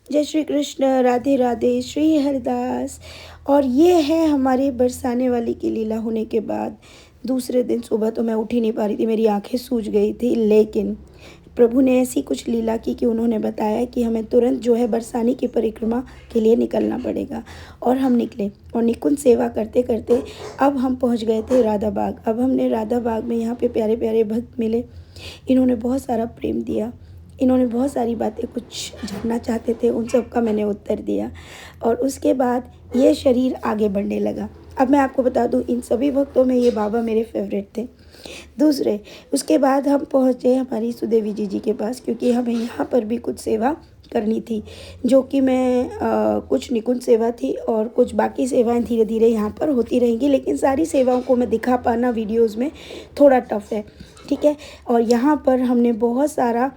जय श्री कृष्ण, राधे राधे, श्री हरिदास। और ये है हमारे बरसाने वाली की लीला होने के बाद दूसरे दिन सुबह तो मैं उठ ही नहीं पा रही थी, मेरी आंखें सूज गई थी। लेकिन प्रभु ने ऐसी कुछ लीला की कि उन्होंने बताया कि हमें तुरंत जो है बरसाने की परिक्रमा के लिए निकलना पड़ेगा। और हम निकले और निकुंज सेवा करते करते अब हम पहुंच गए थे राधा बाग। अब हमने राधा बाग में यहाँ पे प्यारे प्यारे भक्त मिले। इन्होंने बहुत सारा प्रेम दिया, इन्होंने बहुत सारी बातें कुछ जानना चाहते थे, उन सब का मैंने उत्तर दिया। और उसके बाद ये शरीर आगे बढ़ने लगा। अब मैं आपको बता दूं, इन सभी भक्तों में ये बाबा मेरे फेवरेट थे। दूसरे उसके बाद हम पहुँचे हमारी सुदेवी जी के पास, क्योंकि हमें यहाँ पर भी कुछ सेवा करनी थी, जो कि मैं कुछ निकुंज सेवा थी और कुछ बाकी सेवाएं धीरे धीरे यहाँ पर होती रहेंगी। लेकिन सारी सेवाओं को मैं दिखा पाना वीडियोज़ में थोड़ा टफ है, ठीक है। और यहाँ पर हमने बहुत सारा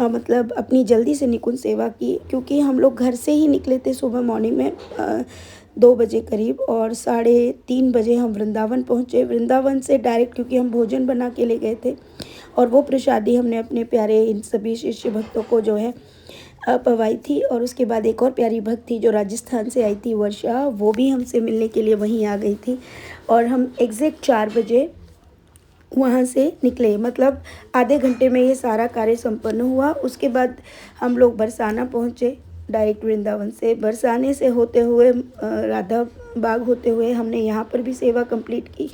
मतलब अपनी जल्दी से निकुंज सेवा की, क्योंकि हम लोग घर से ही निकले थे सुबह मॉर्निंग में 2 बजे करीब, और 3:30 बजे हम वृंदावन पहुँचे। वृंदावन से डायरेक्ट, क्योंकि हम भोजन बना के ले गए थे और वो प्रसादी हमने अपने प्यारे इन सभी शिष्य भक्तों को जो है पवाई थी। और उसके बाद एक और प्यारी भक्त थी जो राजस्थान से आई थी, वर्षा, वो भी हमसे मिलने के लिए वहीं आ गई थी। और हम एग्जैक्ट 4 बजे वहाँ से निकले, मतलब आधे घंटे में ये सारा कार्य संपन्न हुआ। उसके बाद हम लोग बरसाना पहुँचे डायरेक्ट वृंदावन से। बरसाने से होते हुए राधा बाग होते हुए हमने यहाँ पर भी सेवा कंप्लीट की।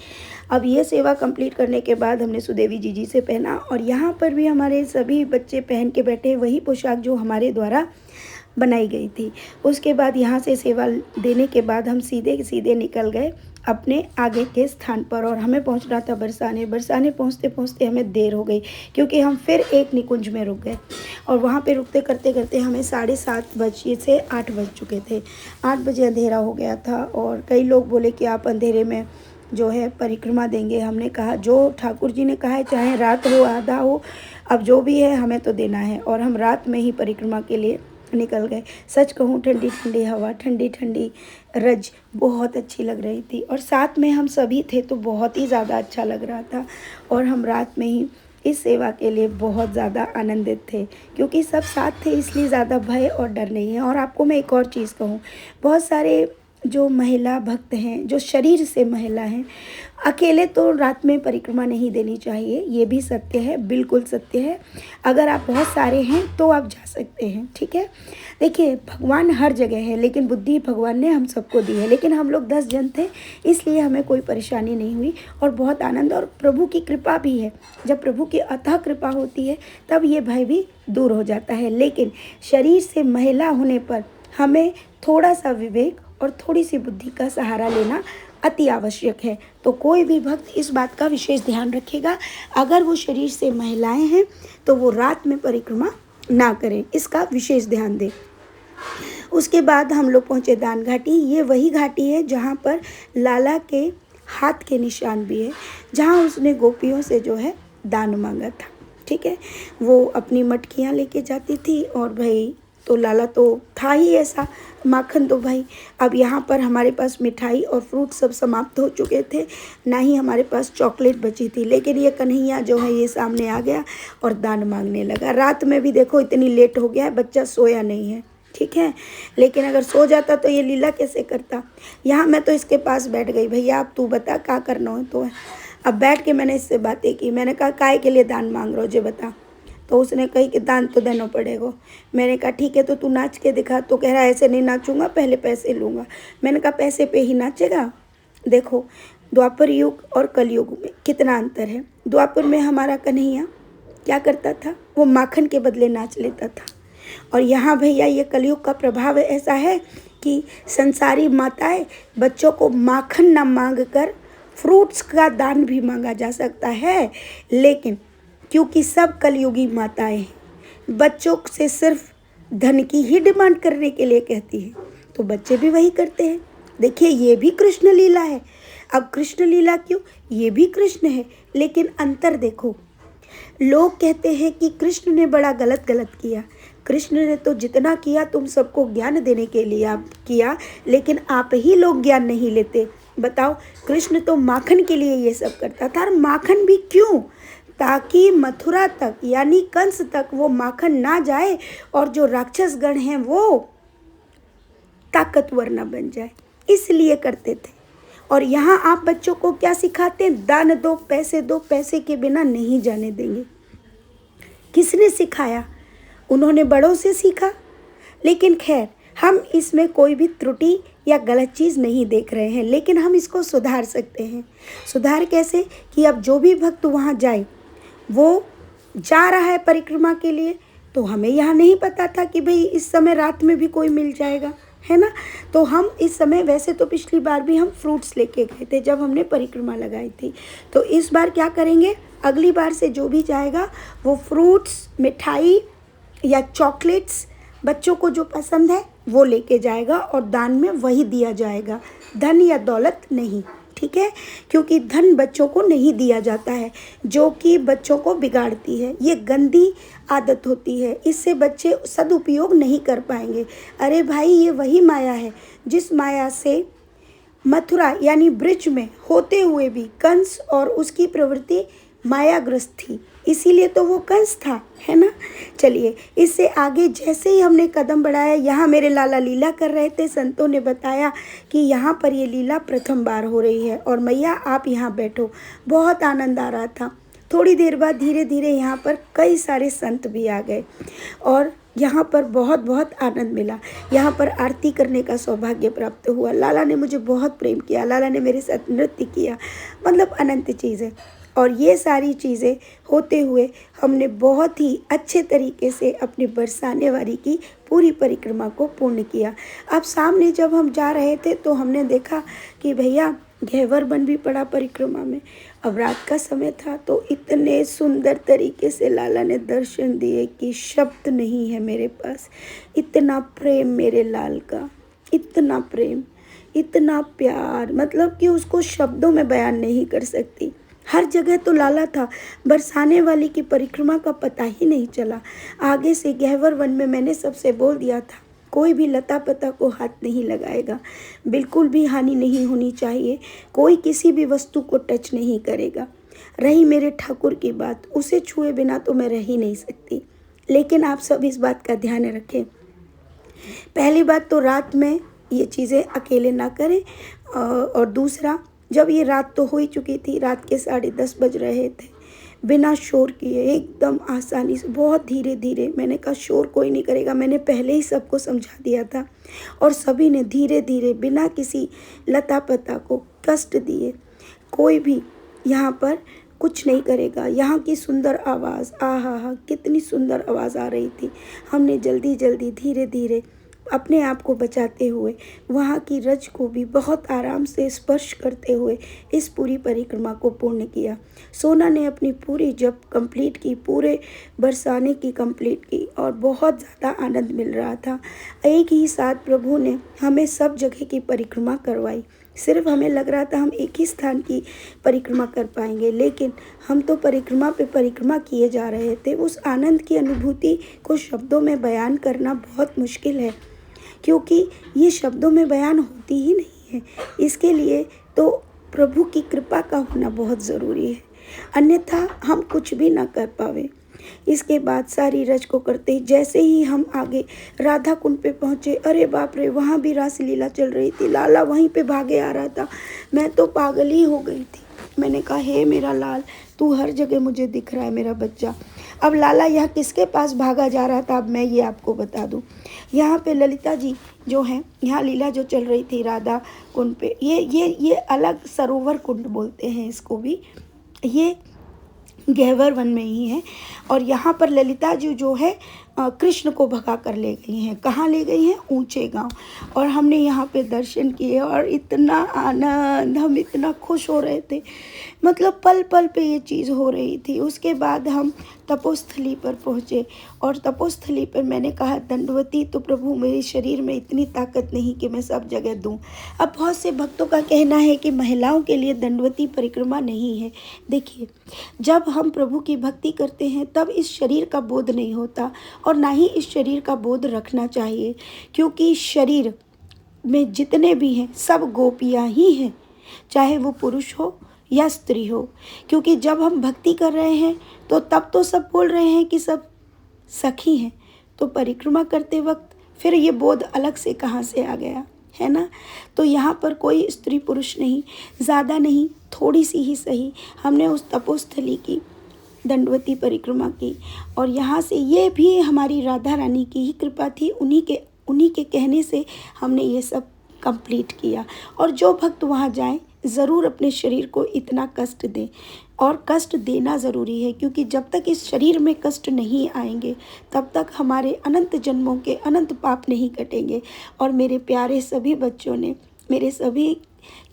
अब ये सेवा कंप्लीट करने के बाद हमने सुदेवी जी से पहना, और यहाँ पर भी हमारे सभी बच्चे पहन के बैठे वही पोशाक जो हमारे द्वारा बनाई गई थी। उसके बाद यहाँ से सेवा देने के बाद हम सीधे सीधे निकल गए अपने आगे के स्थान पर, और हमें पहुँचना था बरसाने। बरसाने पहुँचते पहुँचते हमें देर हो गई, क्योंकि हम फिर एक निकुंज में रुक गए, और वहाँ पे रुकते करते करते हमें 7:30 बजे से 8 बज चुके थे। 8 बजे अंधेरा हो गया था, और कई लोग बोले कि आप अंधेरे में जो है परिक्रमा देंगे। हमने कहा जो ठाकुर जी ने कहा है, चाहे रात हो आधा हो, अब जो भी है हमें तो देना है। और हम रात में ही परिक्रमा के लिए निकल गए। सच कहूँ, ठंडी ठंडी हवा, ठंडी ठंडी रज बहुत अच्छी लग रही थी, और साथ में हम सभी थे तो बहुत ही ज़्यादा अच्छा लग रहा था। और हम रात में ही इस सेवा के लिए बहुत ज़्यादा आनंदित थे, क्योंकि सब साथ थे, इसलिए ज़्यादा भय और डर नहीं है। और आपको मैं एक और चीज़ कहूँ, बहुत सारे जो महिला भक्त हैं, जो शरीर से महिला हैं, अकेले तो रात में परिक्रमा नहीं देनी चाहिए, ये भी सत्य है, बिल्कुल सत्य है। अगर आप बहुत सारे हैं तो आप जा सकते हैं, ठीक है। देखिए, भगवान हर जगह है, लेकिन बुद्धि भगवान ने हम सबको दी है। लेकिन हम लोग 10 जन थे, इसलिए हमें कोई परेशानी नहीं हुई, और बहुत आनंद और प्रभु की कृपा भी है। जब प्रभु की अथाह कृपा होती है तब ये भय भी दूर हो जाता है। लेकिन शरीर से महिला होने पर हमें थोड़ा सा विवेक और थोड़ी सी बुद्धि का सहारा लेना अति आवश्यक है। तो कोई भी भक्त इस बात का विशेष ध्यान रखेगा, अगर वो शरीर से महिलाएं हैं तो वो रात में परिक्रमा ना करें, इसका विशेष ध्यान दें। उसके बाद हम लोग पहुँचे दान घाटी। ये वही घाटी है जहाँ पर लाला के हाथ के निशान भी है, जहाँ उसने गोपियों से जो है दान मांगा था, ठीक है। वो अपनी मटकियाँ लेके जाती थी, और भाई तो लाला तो था ही ऐसा, माखन तो भाई। अब यहाँ पर हमारे पास मिठाई और फ्रूट सब समाप्त हो चुके थे, ना ही हमारे पास चॉकलेट बची थी। लेकिन ये कन्हैया जो है ये सामने आ गया और दान मांगने लगा। रात में भी देखो इतनी लेट हो गया है, बच्चा सोया नहीं है, ठीक है। लेकिन अगर सो जाता तो ये लीला कैसे करता। यहाँ मैं तो इसके पास बैठ गई, भैया अब तू बता क्या करना हो तो है। अब बैठ के मैंने इससे बातें की। मैंने कहा काय के लिए दान मांग रहे हो जे बता। तो उसने कही कि दान तो देना पड़ेगा। मैंने कहा ठीक है, तो तू नाच के दिखा। तो कह रहा है ऐसे नहीं नाचूंगा, पहले पैसे लूँगा। मैंने कहा पैसे पे ही नाचेगा। देखो, द्वापर युग और कलयुग में कितना अंतर है। द्वापर में हमारा कन्हैया क्या करता था, वो माखन के बदले नाच लेता था। और यहाँ भैया ये कलयुग का प्रभाव ऐसा है कि संसारी माताएं बच्चों को माखन न मांग कर फ्रूट्स का दान भी मांगा जा सकता है। लेकिन क्योंकि सब कलयुगी माताएं हैं, बच्चों से सिर्फ धन की ही डिमांड करने के लिए कहती है, तो बच्चे भी वही करते हैं। देखिए, ये भी कृष्ण लीला है। अब कृष्ण लीला क्यों, ये भी कृष्ण है, लेकिन अंतर देखो। लोग कहते हैं कि कृष्ण ने बड़ा गलत किया। कृष्ण ने तो जितना किया तुम सबको ज्ञान देने के लिए आप किया, लेकिन आप ही लोग ज्ञान नहीं लेते। बताओ, कृष्ण तो माखन के लिए ये सब करता था। और माखन भी क्यों, ताकि मथुरा तक यानी कंस तक वो माखन ना जाए, और जो राक्षस गण हैं वो ताकतवर ना बन जाए, इसलिए करते थे। और यहाँ आप बच्चों को क्या सिखाते हैं? दान दो, पैसे के बिना नहीं जाने देंगे। किसने सिखाया? उन्होंने बड़ों से सीखा। लेकिन खैर, हम इसमें कोई भी त्रुटि या गलत चीज़ नहीं देख रहे हैं, लेकिन हम इसको सुधार सकते हैं। सुधार कैसे? कि अब जो भी भक्त वहाँ जाए, वो जा रहा है परिक्रमा के लिए, तो हमें यहाँ नहीं पता था कि भाई इस समय रात में भी कोई मिल जाएगा, है ना। तो हम इस समय, वैसे तो पिछली बार भी हम फ्रूट्स लेके गए थे जब हमने परिक्रमा लगाई थी, तो इस बार क्या करेंगे, अगली बार से जो भी जाएगा वो फ्रूट्स, मिठाई या चॉकलेट्स बच्चों को जो पसंद है वो लेके जाएगा, और दान में वही दिया जाएगा, धन या दौलत नहीं, ठीक है। क्योंकि धन बच्चों को नहीं दिया जाता है, जो कि बच्चों को बिगाड़ती है। ये गंदी आदत होती है, इससे बच्चे सदुपयोग नहीं कर पाएंगे। अरे भाई, ये वही माया है जिस माया से मथुरा यानी ब्रिज में होते हुए भी कंस और उसकी प्रवृत्ति मायाग्रस्त थी, इसीलिए तो वो कंस था, है ना। चलिए, इससे आगे जैसे ही हमने कदम बढ़ाया, यहाँ मेरे लाला लीला कर रहे थे, संतों ने बताया कि यहाँ पर ये लीला प्रथम बार हो रही है और मैया आप यहाँ बैठो। बहुत आनंद आ रहा था। थोड़ी देर बाद धीरे धीरे यहाँ पर कई सारे संत भी आ गए और यहाँ पर बहुत बहुत आनंद मिला। यहाँ पर आरती करने का सौभाग्य प्राप्त हुआ। लाला ने मुझे बहुत प्रेम किया, लाला ने मेरे साथ नृत्य किया, मतलब अनंत चीज़ है। और ये सारी चीज़ें होते हुए हमने बहुत ही अच्छे तरीके से अपने बरसाने वाली की पूरी परिक्रमा को पूर्ण किया। अब सामने जब हम जा रहे थे तो हमने देखा कि भैया घेवर बन भी पड़ा परिक्रमा में। अब रात का समय था तो इतने सुंदर तरीके से लाला ने दर्शन दिए कि शब्द नहीं है मेरे पास। इतना प्रेम मेरे लाल का, इतना प्रेम, इतना प्यार, मतलब कि उसको शब्दों में बयान नहीं कर सकती। हर जगह तो लाला था, बरसाने वाली की परिक्रमा का पता ही नहीं चला। आगे से गहवर वन में मैंने सबसे बोल दिया था, कोई भी लता पता को हाथ नहीं लगाएगा, बिल्कुल भी हानि नहीं होनी चाहिए, कोई किसी भी वस्तु को टच नहीं करेगा। रही मेरे ठाकुर की बात, उसे छुए बिना तो मैं रह ही नहीं सकती। लेकिन आप सब इस बात का ध्यान रखें, पहली बात तो रात में ये चीज़ें अकेले ना करें, और दूसरा, जब ये रात तो हो ही चुकी थी, रात के 10:30 बज रहे थे, बिना शोर किए एकदम आसानी से, बहुत धीरे धीरे, मैंने कहा शोर कोई नहीं करेगा, मैंने पहले ही सबको समझा दिया था, और सभी ने धीरे धीरे बिना किसी लता पता को कष्ट दिए, कोई भी यहाँ पर कुछ नहीं करेगा। यहाँ की सुंदर आवाज़, आहा हा, कितनी सुंदर आवाज़ आ रही थी। हमने जल्दी जल्दी धीरे धीरे अपने आप को बचाते हुए वहाँ की रज को भी बहुत आराम से स्पर्श करते हुए इस पूरी परिक्रमा को पूर्ण किया। सोना ने अपनी पूरी जब कंप्लीट की, पूरे बरसाने की कंप्लीट की, और बहुत ज़्यादा आनंद मिल रहा था। एक ही साथ प्रभु ने हमें सब जगह की परिक्रमा करवाई। सिर्फ हमें लग रहा था हम एक ही स्थान की परिक्रमा कर पाएंगे, लेकिन हम तो परिक्रमा पे परिक्रमा किए जा रहे थे। उस आनंद की अनुभूति को शब्दों में बयान करना बहुत मुश्किल है, क्योंकि ये शब्दों में बयान होती ही नहीं है। इसके लिए तो प्रभु की कृपा का होना बहुत ज़रूरी है, अन्यथा हम कुछ भी ना कर पावे। इसके बाद सारी रज को करते जैसे ही हम आगे राधा कुंड पे पहुँचे, अरे बाप रे, वहाँ भी रासलीला चल रही थी। लाला वहीं पे भागे आ रहा था, मैं तो पागल ही हो गई थी। मैंने कहा, हे मेरा लाल, तू हर जगह मुझे दिख रहा है मेरा बच्चा। अब लाला यहाँ किसके पास भागा जा रहा था, अब मैं ये आपको बता दूँ। यहाँ पे ललिता जी जो हैं, यहाँ लीला जो चल रही थी राधा कुंड पे, ये अलग सरोवर कुंड बोलते हैं इसको भी, ये गहवर वन में ही है। और यहाँ पर ललिता जी जो है कृष्ण को भगा कर ले गई हैं। कहाँ ले गई हैं? ऊंचे गांव। और हमने यहाँ पे दर्शन किए और इतना आनंद, हम इतना खुश हो रहे थे, मतलब पल पल पे ये चीज़ हो रही थी। उसके बाद हम तपोस्थली पर पहुँचे और तपोस्थली पर मैंने कहा, दंडवती तो प्रभु मेरे शरीर में इतनी ताकत नहीं कि मैं सब जगह दूँ। अब बहुत से भक्तों का कहना है कि महिलाओं के लिए दंडवती परिक्रमा नहीं है। देखिए, जब हम प्रभु की भक्ति करते हैं तब इस शरीर का बोध नहीं होता, और ना ही इस शरीर का बोध रखना चाहिए, क्योंकि शरीर में जितने भी हैं सब गोपियाँ ही हैं, चाहे वो पुरुष हो या स्त्री हो। क्योंकि जब हम भक्ति कर रहे हैं तो तब तो सब बोल रहे हैं कि सब सखी हैं, तो परिक्रमा करते वक्त फिर ये बोध अलग से कहाँ से आ गया, है ना। तो यहाँ पर कोई स्त्री पुरुष नहीं, ज़्यादा नहीं, थोड़ी सी ही सही, हमने उस तपोस्थली की दंडवती परिक्रमा की। और यहाँ से ये भी हमारी राधा रानी की ही कृपा थी, उन्हीं के कहने से हमने ये सब कंप्लीट किया। और जो भक्त वहाँ जाएं ज़रूर अपने शरीर को इतना कष्ट दें, और कष्ट देना ज़रूरी है, क्योंकि जब तक इस शरीर में कष्ट नहीं आएंगे तब तक हमारे अनंत जन्मों के अनंत पाप नहीं कटेंगे। और मेरे प्यारे सभी बच्चों ने, मेरे सभी,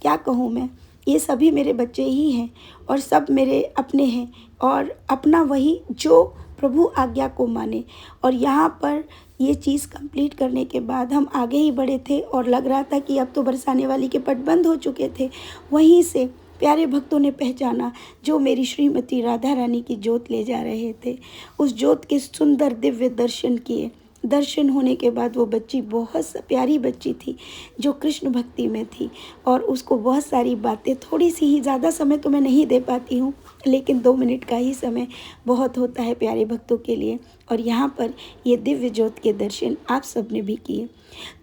क्या कहूँ मैं, ये सभी मेरे बच्चे ही हैं और सब मेरे अपने हैं, और अपना वही जो प्रभु आज्ञा को माने। और यहाँ पर ये चीज़ कंप्लीट करने के बाद हम आगे ही बढ़े थे और लग रहा था कि अब तो बरसाने वाली के पट बंद हो चुके थे। वहीं से प्यारे भक्तों ने पहचाना जो मेरी श्रीमती राधा रानी की जोत ले जा रहे थे। उस जोत के सुंदर दिव्य दर्शन किए। दर्शन होने के बाद वो बच्ची बहुत प्यारी बच्ची थी जो कृष्ण भक्ति में थी, और उसको बहुत सारी बातें, थोड़ी सी ही, ज़्यादा समय तो मैं नहीं दे पाती हूँ, लेकिन 2 मिनट का ही समय बहुत होता है प्यारे भक्तों के लिए। और यहाँ पर ये दिव्य ज्योत के दर्शन आप सब ने भी किए।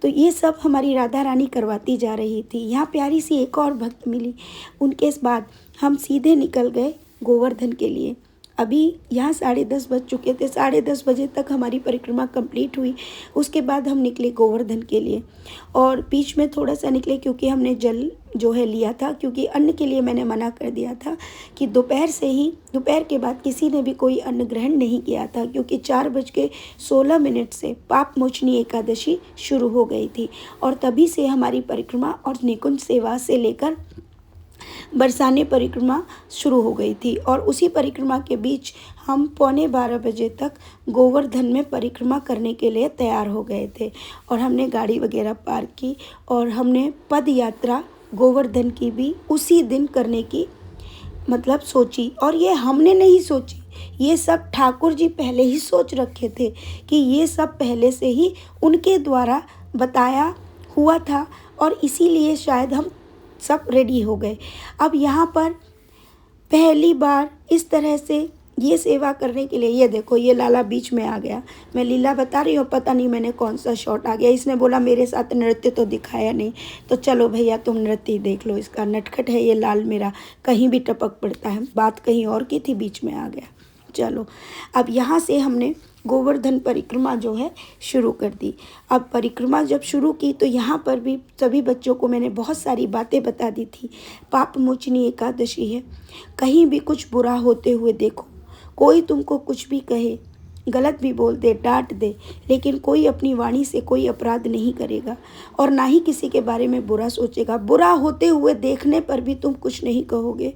तो ये सब हमारी राधा रानी करवाती जा रही थी। यहाँ प्यारी सी एक और भक्त मिली, उनके बाद हम सीधे निकल गए गोवर्धन के लिए। अभी यहाँ 10:30 बज चुके थे, 10:30 बजे तक हमारी परिक्रमा कंप्लीट हुई। उसके बाद हम निकले गोवर्धन के लिए, और बीच में थोड़ा सा निकले क्योंकि हमने जल जो है लिया था, क्योंकि अन्न के लिए मैंने मना कर दिया था कि दोपहर के बाद किसी ने भी कोई अन्न ग्रहण नहीं किया था, क्योंकि 4:16 से पाप मोचनी एकादशी शुरू हो गई थी। और तभी से हमारी परिक्रमा और निकुंज सेवा से लेकर बरसाने परिक्रमा शुरू हो गई थी। और उसी परिक्रमा के बीच हम 11:15 बजे तक गोवर्धन में परिक्रमा करने के लिए तैयार हो गए थे, और हमने गाड़ी वगैरह पार्क की, और हमने पद यात्रा गोवर्धन की भी उसी दिन करने की मतलब सोची। और ये हमने नहीं सोची, ये सब ठाकुर जी पहले ही सोच रखे थे कि ये सब पहले से ही उनके द्वारा बताया हुआ था, और इसीलिए शायद हम सब रेडी हो गए। अब यहाँ पर पहली बार इस तरह से ये सेवा करने के लिए, ये देखो ये लाला बीच में आ गया। मैं लीला बता रही हूँ, पता नहीं मैंने कौन सा शॉट आ गया। इसने बोला मेरे साथ नृत्य तो दिखाया नहीं, तो चलो भैया तुम नृत्य देख लो। इसका नटखट है ये लाल मेरा, कहीं भी टपक पड़ता है। बात कहीं और की थी, बीच में आ गया। चलो अब यहाँ से हमने गोवर्धन परिक्रमा जो है शुरू कर दी। अब परिक्रमा जब शुरू की तो यहाँ पर भी सभी बच्चों को मैंने बहुत सारी बातें बता दी थी। पाप मोचनी एकादशी है, कहीं भी कुछ बुरा होते हुए देखो, कोई तुमको कुछ भी कहे, गलत भी बोल दे, डांट दे, लेकिन कोई अपनी वाणी से कोई अपराध नहीं करेगा, और ना ही किसी के बारे में बुरा सोचेगा। बुरा होते हुए देखने पर भी तुम कुछ नहीं कहोगे।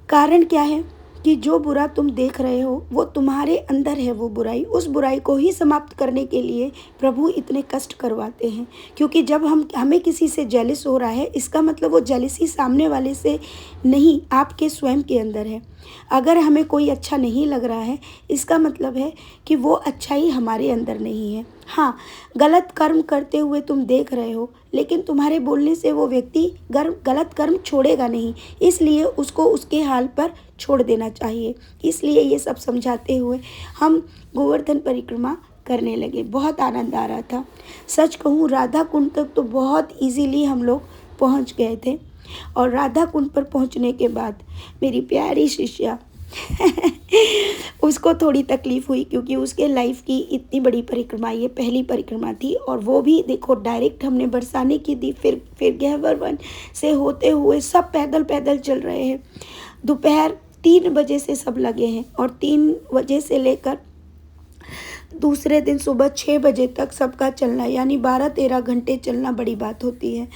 कारण क्या है कि जो बुरा तुम देख रहे हो वो तुम्हारे अंदर है, वो बुराई, उस बुराई को ही समाप्त करने के लिए प्रभु इतने कष्ट करवाते हैं। क्योंकि जब हमें किसी से जेलिस हो रहा है, इसका मतलब वो जेलिसी सामने वाले से नहीं, आपके स्वयं के अंदर है। अगर हमें कोई अच्छा नहीं लग रहा है, इसका मतलब है कि वो अच्छाई हमारे अंदर नहीं है। हाँ, गलत कर्म करते हुए तुम देख रहे हो, लेकिन तुम्हारे बोलने से वो व्यक्ति गलत कर्म छोड़ेगा नहीं, इसलिए उसको उसके हाल पर छोड़ देना चाहिए। इसलिए ये सब समझाते हुए हम गोवर्धन परिक्रमा करने लगे। बहुत आनंद आ रहा था। सच कहूँ, राधा कुंड तक तो बहुत इजीली हम लोग पहुँच गए थे। और राधा कुंड पर पहुँचने के बाद मेरी प्यारी शिष्या उसको थोड़ी तकलीफ़ हुई, क्योंकि उसके लाइफ की इतनी बड़ी परिक्रमा ये पहली परिक्रमा थी, और वो भी देखो डायरेक्ट हमने बरसाने की दी, फिर गहवर वन से होते हुए सब पैदल पैदल चल रहे हैं। दोपहर 3 बजे से सब लगे हैं, और 3 बजे से लेकर दूसरे दिन सुबह 6 बजे तक सबका चलना, यानी 12-13 घंटे चलना बड़ी बात होती है।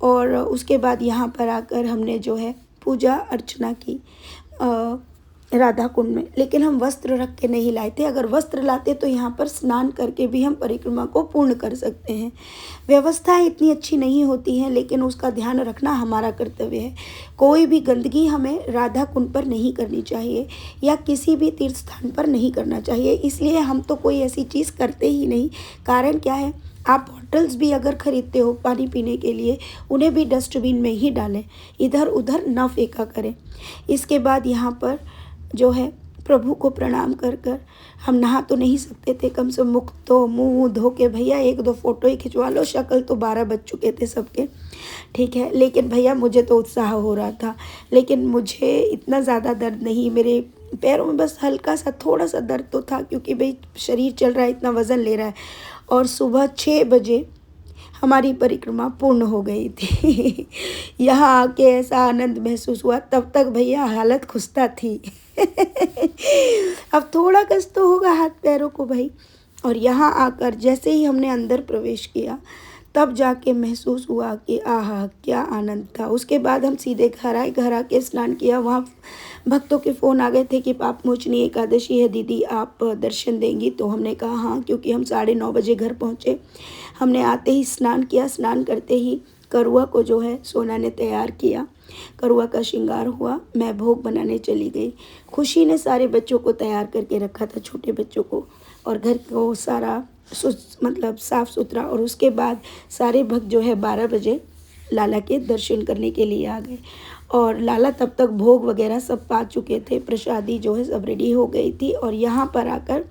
और उसके बाद यहाँ पर आकर हमने जो है पूजा अर्चना की राधा कुंड में। लेकिन हम वस्त्र रख के नहीं लाए थे। अगर वस्त्र लाते तो यहाँ पर स्नान करके भी हम परिक्रमा को पूर्ण कर सकते हैं। व्यवस्थाएं इतनी अच्छी नहीं होती हैं, लेकिन उसका ध्यान रखना हमारा कर्तव्य है। कोई भी गंदगी हमें राधा कुंड पर नहीं करनी चाहिए, या किसी भी तीर्थ स्थान पर नहीं करना चाहिए। इसलिए हम तो कोई ऐसी चीज़ करते ही नहीं। कारण क्या है, आप बॉटल्स भी अगर ख़रीदते हो पानी पीने के लिए, उन्हें भी डस्टबिन में ही डालें, इधर उधर ना फेंका करें। इसके बाद यहाँ पर जो है प्रभु को प्रणाम कर कर हम नहा तो नहीं सकते थे, कम से मुख तो मुंह धो के भैया 1-2 फ़ोटो ही खिंचवा लो, शक्ल तो 12 बज चुके थे सबके, ठीक है। लेकिन भैया मुझे तो उत्साह हो रहा था, लेकिन मुझे इतना ज़्यादा दर्द नहीं, मेरे पैरों में बस हल्का सा थोड़ा सा दर्द तो था, क्योंकि भाई शरीर चल रहा है, इतना वज़न ले रहा है। और सुबह 6 बजे हमारी परिक्रमा पूर्ण हो गई थी। यहाँ आके ऐसा आनंद महसूस हुआ, तब तक भैया हालत खुस्ता थी। अब थोड़ा कष्ट तो होगा हाथ पैरों को भाई। और यहाँ आकर जैसे ही हमने अंदर प्रवेश किया, तब जाके महसूस हुआ कि आहा क्या आनंद था। उसके बाद हम सीधे घर आए, घर आके स्नान किया। वहाँ भक्तों के फ़ोन आ गए थे कि पाप मोचनी एकादशी है दीदी, आप दर्शन देंगी? तो हमने कहा हाँ, क्योंकि हम 9:30 बजे घर पहुँचे। हमने आते ही स्नान किया, स्नान करते ही करुआ को जो है सोना ने तैयार किया, करुआ का श्रृंगार हुआ, मैं भोग बनाने चली गई। खुशी ने सारे बच्चों को तैयार करके रखा था, छोटे बच्चों को, और घर को सारा मतलब साफ़ सुथरा। और उसके बाद सारे भक्त जो है 12 बजे लाला के दर्शन करने के लिए आ गए। और लाला तब तक भोग वगैरह सब पा चुके थे, प्रसादी जो है सब रेडी हो गई थी। और यहाँ पर आकर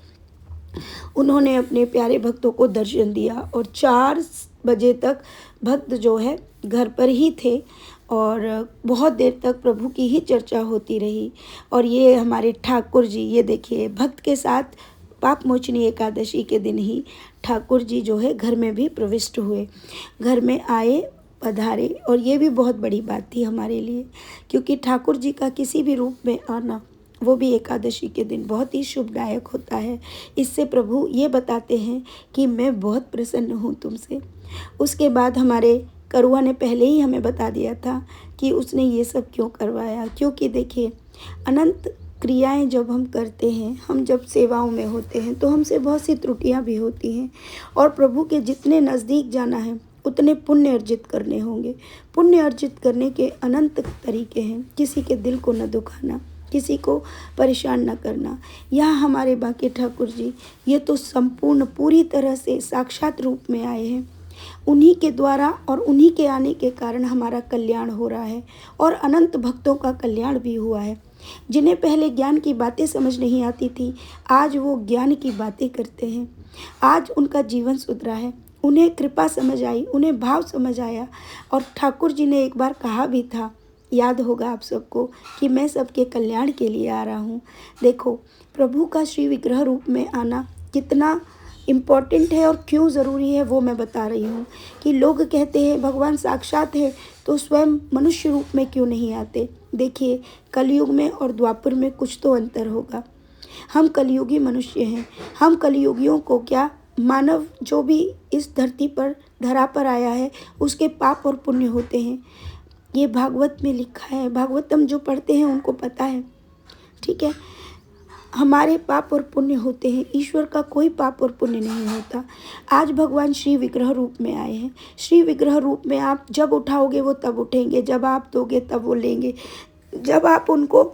उन्होंने अपने प्यारे भक्तों को दर्शन दिया। और 4 बजे तक भक्त जो है घर पर ही थे, और बहुत देर तक प्रभु की ही चर्चा होती रही। और ये हमारे ठाकुर जी, ये देखिए भक्त के साथ पाप मोचनी एकादशी के दिन ही ठाकुर जी जो है घर में भी प्रविष्ट हुए, घर में आए, पधारे। और ये भी बहुत बड़ी बात थी हमारे लिए, क्योंकि ठाकुर जी का किसी भी रूप में आना, वो भी एकादशी के दिन, बहुत ही शुभदायक होता है। इससे प्रभु ये बताते हैं कि मैं बहुत प्रसन्न हूँ तुमसे। उसके बाद हमारे करुआ ने पहले ही हमें बता दिया था कि उसने ये सब क्यों करवाया, क्योंकि देखिए अनंत क्रियाएं जब हम करते हैं, हम जब सेवाओं में होते हैं, तो हमसे बहुत सी त्रुटियां भी होती हैं। और प्रभु के जितने नज़दीक जाना है उतने पुण्य अर्जित करने होंगे। पुण्य अर्जित करने के अनंत तरीके हैं। किसी के दिल को न दुखाना, किसी को परेशान न करना। यहाँ हमारे बांके ठाकुर जी ये तो संपूर्ण पूरी तरह से साक्षात रूप में आए हैं। उन्हीं के द्वारा और उन्हीं के आने के कारण हमारा कल्याण हो रहा है, और अनंत भक्तों का कल्याण भी हुआ है। जिन्हें पहले ज्ञान की बातें समझ नहीं आती थी, आज वो ज्ञान की बातें करते हैं। आज उनका जीवन सुधरा है, उन्हें कृपा समझ आई, उन्हें भाव समझ आया। और ठाकुर जी ने एक बार कहा भी था, याद होगा आप सबको, कि मैं सबके कल्याण के लिए आ रहा हूँ। देखो प्रभु का श्री विग्रह रूप में आना कितना इम्पॉर्टेंट है और क्यों ज़रूरी है, वो मैं बता रही हूँ। कि लोग कहते हैं भगवान साक्षात है तो स्वयं मनुष्य रूप में क्यों नहीं आते। देखिए कलयुग में और द्वापर में कुछ तो अंतर होगा। हम कलयुगी मनुष्य हैं, हम कलयुगियों को क्या, मानव जो भी इस धरती पर धरा पर आया है उसके पाप और पुण्य होते हैं। ये भागवत में लिखा है, भागवतम जो पढ़ते हैं उनको पता है, ठीक है। हमारे पाप और पुण्य होते हैं, ईश्वर का कोई पाप और पुण्य नहीं होता। आज भगवान श्री विग्रह रूप में आए हैं। श्री विग्रह रूप में आप जब उठाओगे वो तब उठेंगे, जब आप दोगे तब वो लेंगे, जब आप उनको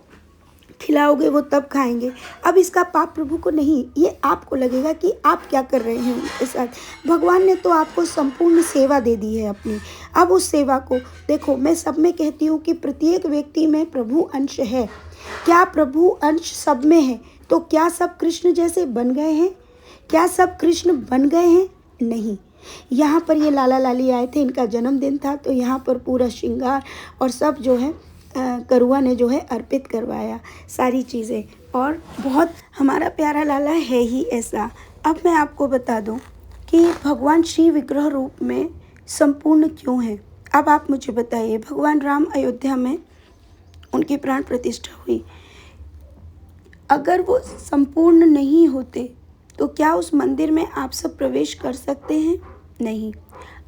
खिलाओगे वो तब खाएंगे। अब इसका पाप प्रभु को नहीं, ये आपको लगेगा कि आप क्या कर रहे हैं उनके साथ। भगवान ने तो आपको संपूर्ण सेवा दे दी है अपनी। अब उस सेवा को देखो, मैं सब में कहती हूँ कि प्रत्येक व्यक्ति में प्रभु अंश है। क्या प्रभु अंश सब में है? तो क्या सब कृष्ण जैसे बन गए हैं? क्या सब कृष्ण बन गए हैं? नहीं। यहाँ पर ये लाला लाली आए थे, इनका जन्मदिन था, तो यहाँ पर पूरा श्रृंगार और सब जो है करुआ ने जो है अर्पित करवाया सारी चीज़ें। और बहुत हमारा प्यारा लाला है ही ऐसा। अब मैं आपको बता दूं कि भगवान श्री विग्रह रूप में संपूर्ण क्यों है। अब आप मुझे बताइए, भगवान राम अयोध्या में उनकी प्राण प्रतिष्ठा हुई, अगर वो संपूर्ण नहीं होते तो क्या उस मंदिर में आप सब प्रवेश कर सकते हैं? नहीं।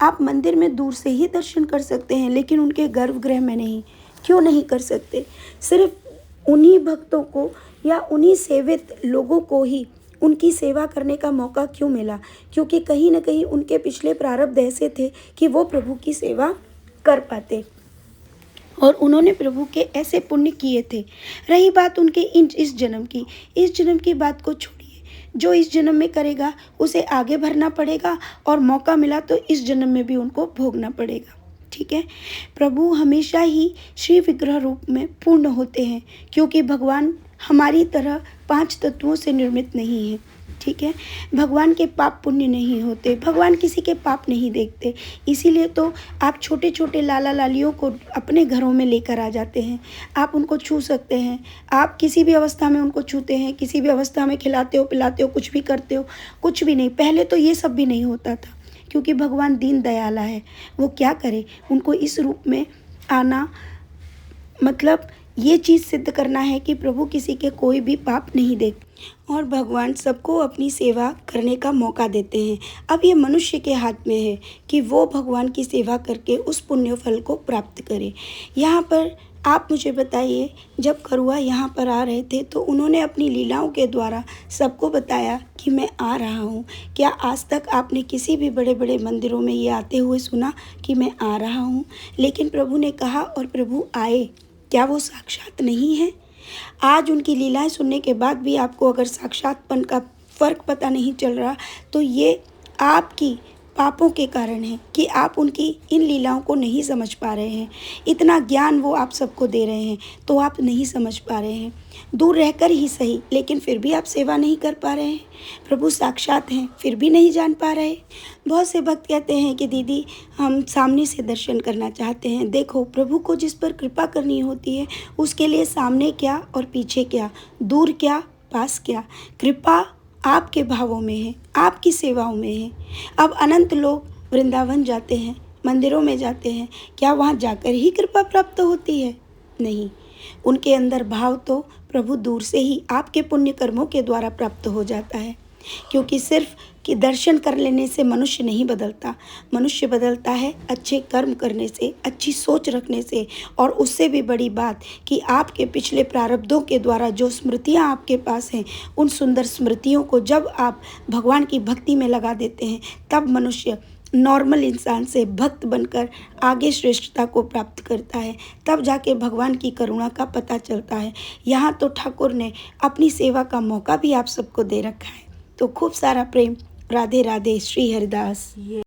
आप मंदिर में दूर से ही दर्शन कर सकते हैं, लेकिन उनके गर्भगृह में नहीं। क्यों नहीं कर सकते? सिर्फ उन्हीं भक्तों को या उन्हीं सेवित लोगों को ही उनकी सेवा करने का मौका क्यों मिला? क्योंकि कहीं ना कहीं उनके पिछले प्रारब्ध ऐसे थे कि वो प्रभु की सेवा कर पाते, और उन्होंने प्रभु के ऐसे पुण्य किए थे। रही बात उनके इस जन्म की बात को छोड़िए, जो इस जन्म में करेगा उसे आगे भरना पड़ेगा, और मौका मिला तो इस जन्म में भी उनको भोगना पड़ेगा, ठीक है। प्रभु हमेशा ही श्री विग्रह रूप में पूर्ण होते हैं, क्योंकि भगवान हमारी तरह 5 तत्वों से निर्मित नहीं है, ठीक है। भगवान के पाप पुण्य नहीं होते, भगवान किसी के पाप नहीं देखते। इसीलिए तो आप छोटे छोटे लाला लालियों को अपने घरों में लेकर आ जाते हैं। आप उनको छू सकते हैं, आप किसी भी अवस्था में उनको छूते हैं, किसी भी अवस्था में खिलाते हो, पिलाते हो, कुछ भी करते हो। कुछ भी नहीं, पहले तो ये सब भी नहीं होता था, क्योंकि भगवान दीन दयाला है। वो क्या करे, उनको इस रूप में आना मतलब ये चीज़ सिद्ध करना है कि प्रभु किसी के कोई भी पाप नहीं देखते और भगवान सबको अपनी सेवा करने का मौका देते हैं। अब ये मनुष्य के हाथ में है कि वो भगवान की सेवा करके उस पुण्य फल को प्राप्त करे। यहाँ पर आप मुझे बताइए, जब करुआ यहाँ पर आ रहे थे तो उन्होंने अपनी लीलाओं के द्वारा सबको बताया कि मैं आ रहा हूँ। क्या आज तक आपने किसी भी बड़े बड़े मंदिरों में ये आते हुए सुना कि मैं आ रहा हूँ? लेकिन प्रभु ने कहा और प्रभु आए। क्या वो साक्षात नहीं है? आज उनकी लीलाएं सुनने के बाद भी आपको अगर साक्षातपन का फ़र्क पता नहीं चल रहा तो ये आपकी पापों के कारण है कि आप उनकी इन लीलाओं को नहीं समझ पा रहे हैं। इतना ज्ञान वो आप सबको दे रहे हैं तो आप नहीं समझ पा रहे हैं। दूर रहकर ही सही, लेकिन फिर भी आप सेवा नहीं कर पा रहे हैं। प्रभु साक्षात हैं फिर भी नहीं जान पा रहे। बहुत से भक्त कहते हैं कि दीदी हम सामने से दर्शन करना चाहते हैं। देखो, प्रभु को जिस पर कृपा करनी होती है उसके लिए सामने क्या और पीछे क्या, दूर क्या, पास क्या, कृपा आपके भावों में है, आपकी सेवाओं में है। अब अनंत लोग वृंदावन जाते हैं, मंदिरों में जाते हैं, क्या वहाँ जाकर ही कृपा प्राप्त होती है? नहीं, उनके अंदर भाव तो प्रभु दूर से ही आपके पुण्य कर्मों के द्वारा प्राप्त हो जाता है। क्योंकि सिर्फ कि दर्शन कर लेने से मनुष्य नहीं बदलता, मनुष्य बदलता है अच्छे कर्म करने से, अच्छी सोच रखने से। और उससे भी बड़ी बात कि आपके पिछले प्रारब्धों के द्वारा जो स्मृतियाँ आपके पास हैं, उन सुंदर स्मृतियों को जब आप भगवान की भक्ति में लगा देते हैं, तब मनुष्य नॉर्मल इंसान से भक्त बनकर आगे श्रेष्ठता को प्राप्त करता है। तब जाके भगवान की करुणा का पता चलता है। यहाँ तो ठाकुर ने अपनी सेवा का मौका भी आप सबको दे रखा है। तो खूब सारा प्रेम। राधे राधे। श्री हरिदास।